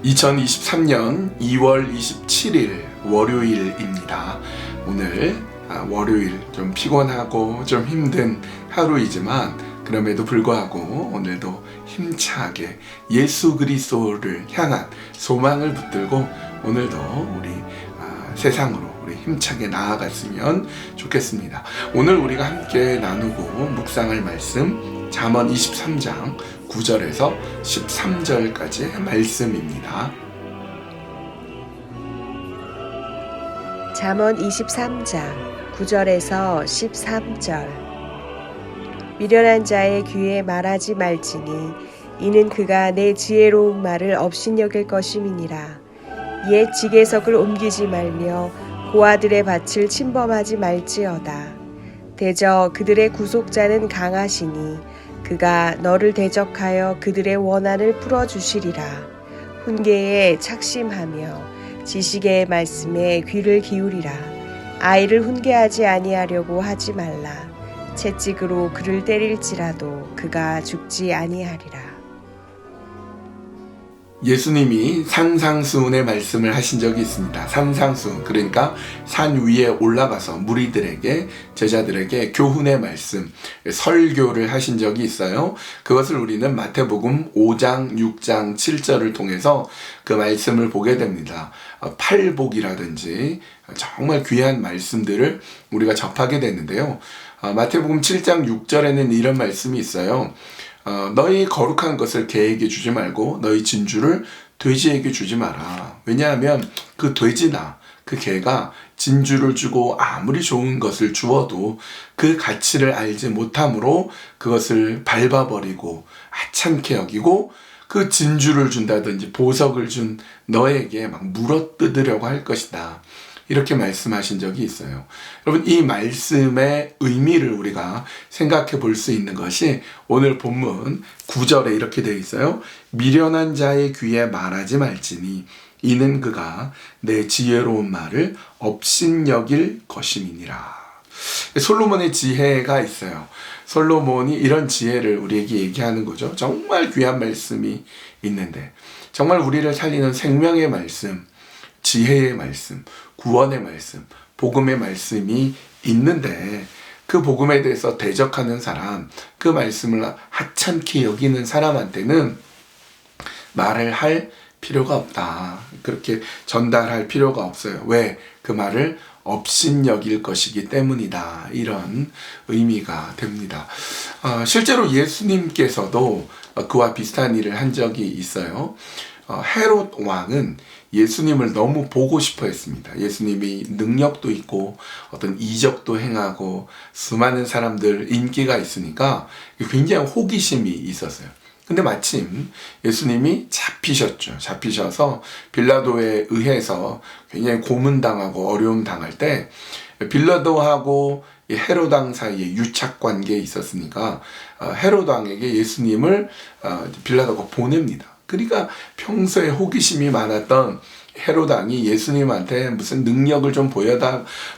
2023년 2월 27일 월요일입니다. 오늘 월요일 좀 피곤하고 좀 힘든 하루이지만 그럼에도 불구하고 오늘도 힘차게 예수 그리스도를 향한 소망을 붙들고 오늘도 우리 세상으로 우리 힘차게 나아갔으면 좋겠습니다. 오늘 우리가 함께 나누고 묵상할 말씀 잠언 23장 9절에서 13절까지의 말씀입니다. 잠언 23장 9절에서 13절. 미련한 자의 귀에 말하지 말지니 이는 그가 내 지혜로운 말을 업신여길 것임이니라. 옛 지계석을 옮기지 말며 고아들의 밭을 침범하지 말지어다. 대저 그들의 구속자는 강하시니 그가 너를 대적하여 그들의 원한을 풀어주시리라. 훈계에 착심하며 지식의 말씀에 귀를 기울이라. 아이를 훈계하지 아니하려고 하지 말라. 채찍으로 그를 때릴지라도 그가 죽지 아니하리라. 예수님이 산상수훈의 말씀을 하신 적이 있습니다. 산상수훈, 그러니까 산 위에 올라가서 무리들에게, 제자들에게 교훈의 말씀, 설교를 하신 적이 있어요. 그것을 우리는 마태복음 5장, 6장, 7절을 통해서 그 말씀을 보게 됩니다. 팔복이라든지 정말 귀한 말씀들을 우리가 접하게 되는데요. 마태복음 7장 6절에는 이런 말씀이 있어요. 너희 거룩한 것을 개에게 주지 말고 너희 진주를 돼지에게 주지 마라. 왜냐하면 그 돼지나 그 개가 진주를 주고 아무리 좋은 것을 주어도 그 가치를 알지 못함으로 그것을 밟아버리고 하찮게 여기고 그 진주를 준다든지 보석을 준 너에게 막 물어뜯으려고 할 것이다. 이렇게 말씀하신 적이 있어요. 여러분, 이 말씀의 의미를 우리가 생각해 볼 수 있는 것이 오늘 본문 9절에 이렇게 되어 있어요. 미련한 자의 귀에 말하지 말지니 이는 그가 내 지혜로운 말을 업신여길 것임이니라. 솔로몬의 지혜가 있어요. 솔로몬이 이런 지혜를 우리에게 얘기하는 거죠. 정말 귀한 말씀이 있는데, 정말 우리를 살리는 생명의 말씀, 지혜의 말씀, 구원의 말씀, 복음의 말씀이 있는데 그 복음에 대해서 대적하는 사람, 그 말씀을 하찮게 여기는 사람한테는 말을 할 필요가 없다. 그렇게 전달할 필요가 없어요. 왜? 그 말을 업신여길 것이기 때문이다. 이런 의미가 됩니다. 실제로 예수님께서도 그와 비슷한 일을 한 적이 있어요. 헤롯 왕은 예수님을 너무 보고 싶어 했습니다. 예수님이 능력도 있고 어떤 이적도 행하고 수많은 사람들 인기가 있으니까 굉장히 호기심이 있었어요. 근데 마침 예수님이 잡히셨죠. 잡히셔서 빌라도에 의해서 굉장히 고문당하고 어려움 당할 때 빌라도하고 헤롯 왕 사이에 유착 관계에 있었으니까 헤롯 왕에게 예수님을 빌라도가 보냅니다. 그러니까 평소에 호기심이 많았던 헤롯 왕이 예수님한테 무슨 능력을 좀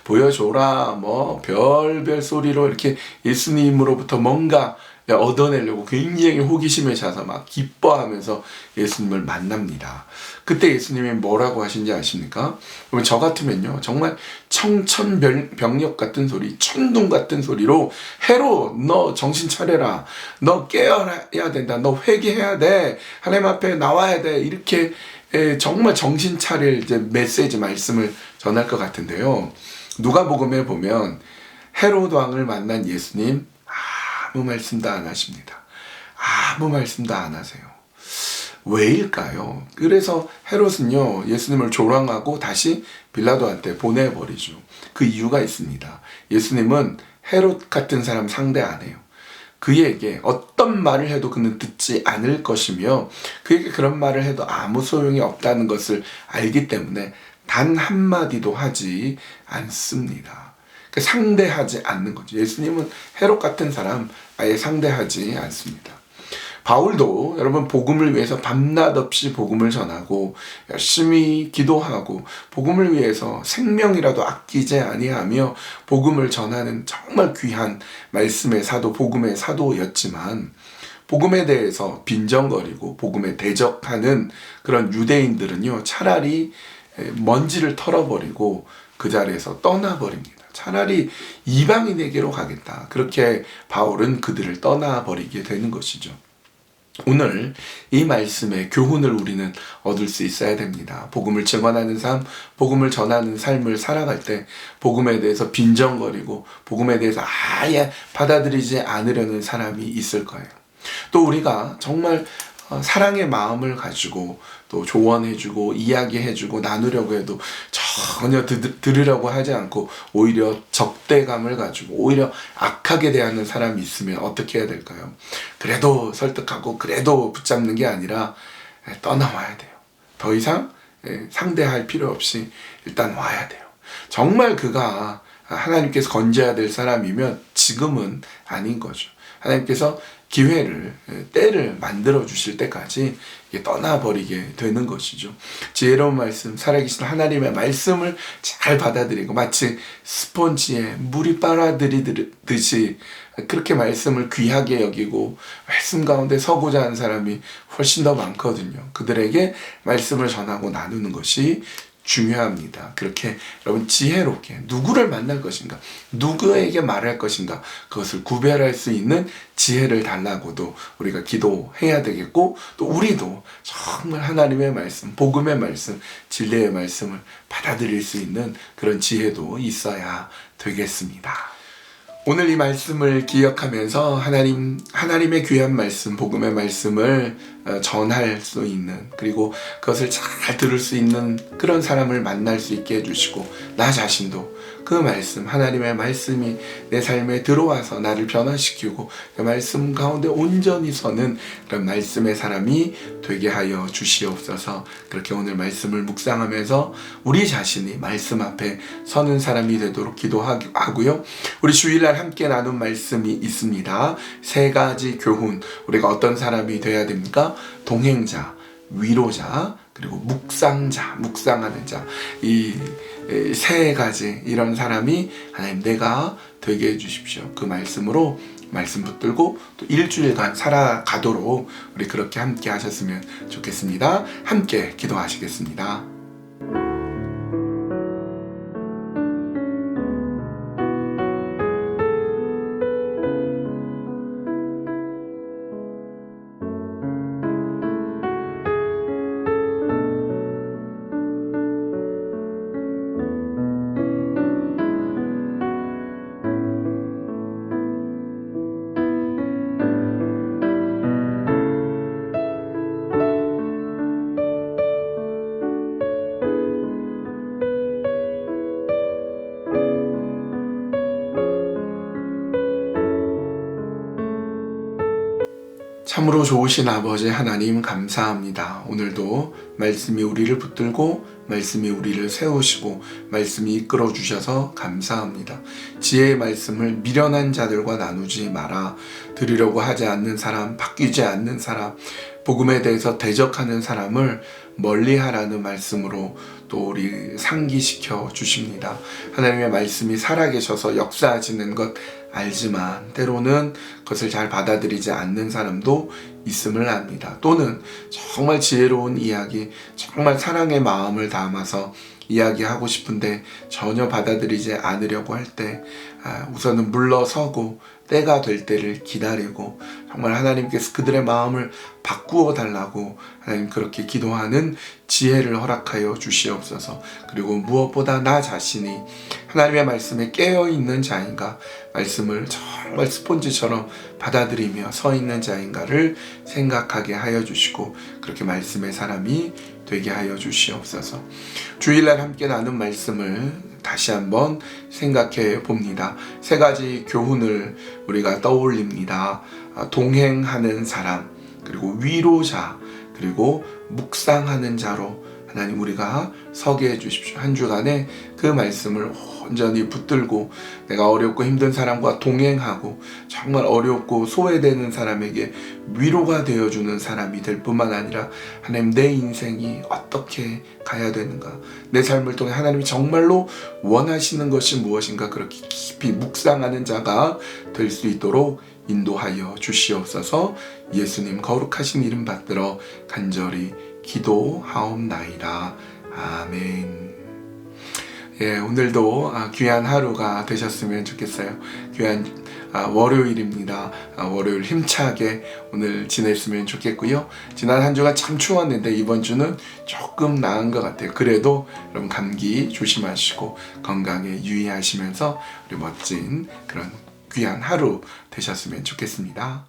보여줘라, 뭐 별별 소리로 이렇게 예수님으로부터 뭔가 얻어내려고 굉장히 호기심에 차서 막 기뻐하면서 예수님을 만납니다. 그때 예수님이 뭐라고 하신지 아십니까? 그러면 저 같으면요, 정말 청천벽력 같은 소리, 천둥 같은 소리로 헤롯, 너 정신 차려라, 너 깨어야 된다, 너 회개해야 돼, 하나님 앞에 나와야 돼, 이렇게 정말 정신 차릴 이제 메시지 말씀을 전할 것 같은데요. 누가복음에 보면 헤롯 왕을 만난 예수님 아무 말씀도 안 하십니다. 아무 말씀도 안 하세요. 왜일까요? 그래서 헤롯은요, 예수님을 조랑하고 다시 빌라도한테 보내버리죠. 그 이유가 있습니다. 예수님은 헤롯 같은 사람 상대 안 해요. 그에게 어떤 말을 해도 그는 듣지 않을 것이며 그에게 그런 말을 해도 아무 소용이 없다는 것을 알기 때문에 단 한마디도 하지 않습니다. 상대하지 않는 거죠. 예수님은 헤롯 같은 사람 아예 상대하지 않습니다. 바울도 여러분 복음을 위해서 밤낮 없이 복음을 전하고 열심히 기도하고 복음을 위해서 생명이라도 아끼지 아니하며 복음을 전하는 정말 귀한 말씀의 사도, 복음의 사도였지만 복음에 대해서 빈정거리고 복음에 대적하는 그런 유대인들은요, 차라리 먼지를 털어버리고 그 자리에서 떠나버립니다. 차라리 이방인에게로 가겠다. 그렇게 바울은 그들을 떠나버리게 되는 것이죠. 오늘 이 말씀의 교훈을 우리는 얻을 수 있어야 됩니다. 복음을 증언하는 삶, 복음을 전하는 삶을 살아갈 때 복음에 대해서 빈정거리고 복음에 대해서 아예 받아들이지 않으려는 사람이 있을 거예요. 또 우리가 정말 사랑의 마음을 가지고 또 조언해주고 이야기해주고 나누려고 해도 전혀 들으려고 하지 않고 오히려 적대감을 가지고 오히려 악하게 대하는 사람이 있으면 어떻게 해야 될까요? 그래도 설득하고 그래도 붙잡는 게 아니라 떠나와야 돼요. 더 이상 상대할 필요 없이 일단 와야 돼요. 정말 그가 하나님께서 건져야 될 사람이면 지금은 아닌 거죠. 하나님께서 기회를, 때를 만들어 주실 때까지 떠나버리게 되는 것이죠. 지혜로운 말씀, 살아계신 하나님의 말씀을 잘 받아들이고 마치 스펀지에 물이 빨아들이듯이 그렇게 말씀을 귀하게 여기고 말씀 가운데 서고자 하는 사람이 훨씬 더 많거든요. 그들에게 말씀을 전하고 나누는 것이 중요합니다. 그렇게 여러분 지혜롭게 누구를 만날 것인가, 누구에게 말할 것인가, 그것을 구별할 수 있는 지혜를 달라고도 우리가 기도해야 되겠고, 또 우리도 정말 하나님의 말씀, 복음의 말씀, 진리의 말씀을 받아들일 수 있는 그런 지혜도 있어야 되겠습니다. 오늘 이 말씀을 기억하면서 하나님의 귀한 말씀, 복음의 말씀을 전할 수 있는, 그리고 그것을 잘 들을 수 있는 그런 사람을 만날 수 있게 해주시고, 나 자신도 그 말씀, 하나님의 말씀이 내 삶에 들어와서 나를 변화시키고 그 말씀 가운데 온전히 서는 그런 말씀의 사람이 되게 하여 주시옵소서. 그렇게 오늘 말씀을 묵상하면서 우리 자신이 말씀 앞에 서는 사람이 되도록 기도하고요. 우리 주일날 함께 나눈 말씀이 있습니다. 3가지 교훈, 우리가 어떤 사람이 되어야 됩니까? 동행자, 위로자, 그리고 묵상자, 묵상하는 자. 이 3가지 이런 사람이 하나님 내가 되게 해주십시오. 그 말씀으로 말씀 붙들고 또 일주일간 살아가도록 우리 그렇게 함께 하셨으면 좋겠습니다. 함께 기도하시겠습니다. 참으로 좋으신 아버지 하나님 감사합니다. 오늘도 말씀이 우리를 붙들고 말씀이 우리를 세우시고 말씀이 이끌어 주셔서 감사합니다. 지혜의 말씀을 미련한 자들과 나누지 마라. 들으려고 하지 않는 사람, 바뀌지 않는 사람, 복음에 대해서 대적하는 사람을 멀리하라는 말씀으로 또 우리 상기시켜 주십니다. 하나님의 말씀이 살아계셔서 역사하시는 것 알지만 때로는 그것을 잘 받아들이지 않는 사람도 있음을 압니다. 또는 정말 지혜로운 이야기, 정말 사랑의 마음을 담아서 이야기하고 싶은데 전혀 받아들이지 않으려고 할 때 우선은 물러서고 때가 될 때를 기다리고 정말 하나님께서 그들의 마음을 바꾸어 달라고 하나님 그렇게 기도하는 지혜를 허락하여 주시옵소서. 그리고 무엇보다 나 자신이 하나님의 말씀에 깨어있는 자인가, 말씀을 정말 스폰지처럼 받아들이며 서 있는 자인가를 생각하게 하여 주시고 그렇게 말씀의 사람이 되게 하여 주시옵소서. 주일날 함께 나눈 말씀을 다시 한번 생각해 봅니다. 3가지 교훈을 우리가 떠올립니다. 동행하는 사람, 그리고 위로자, 그리고 묵상하는 자로 하나님 우리가 서게 해주십시오. 한 주간에 그 말씀을 온전히 붙들고 내가 어렵고 힘든 사람과 동행하고 정말 어렵고 소외되는 사람에게 위로가 되어주는 사람이 될 뿐만 아니라 하나님 내 인생이 어떻게 가야 되는가, 내 삶을 통해 하나님이 정말로 원하시는 것이 무엇인가 그렇게 깊이 묵상하는 자가 될 수 있도록 인도하여 주시옵소서. 예수님 거룩하신 이름 받들어 간절히 기도하옵나이다. 아멘. 예, 오늘도 귀한 하루가 되셨으면 좋겠어요. 귀한 월요일입니다. 월요일 힘차게 오늘 지냈으면 좋겠고요. 지난 한 주가 참 추웠는데 이번 주는 조금 나은 것 같아요. 그래도 여러분 감기 조심하시고 건강에 유의하시면서 우리 멋진 그런 귀한 하루 되셨으면 좋겠습니다.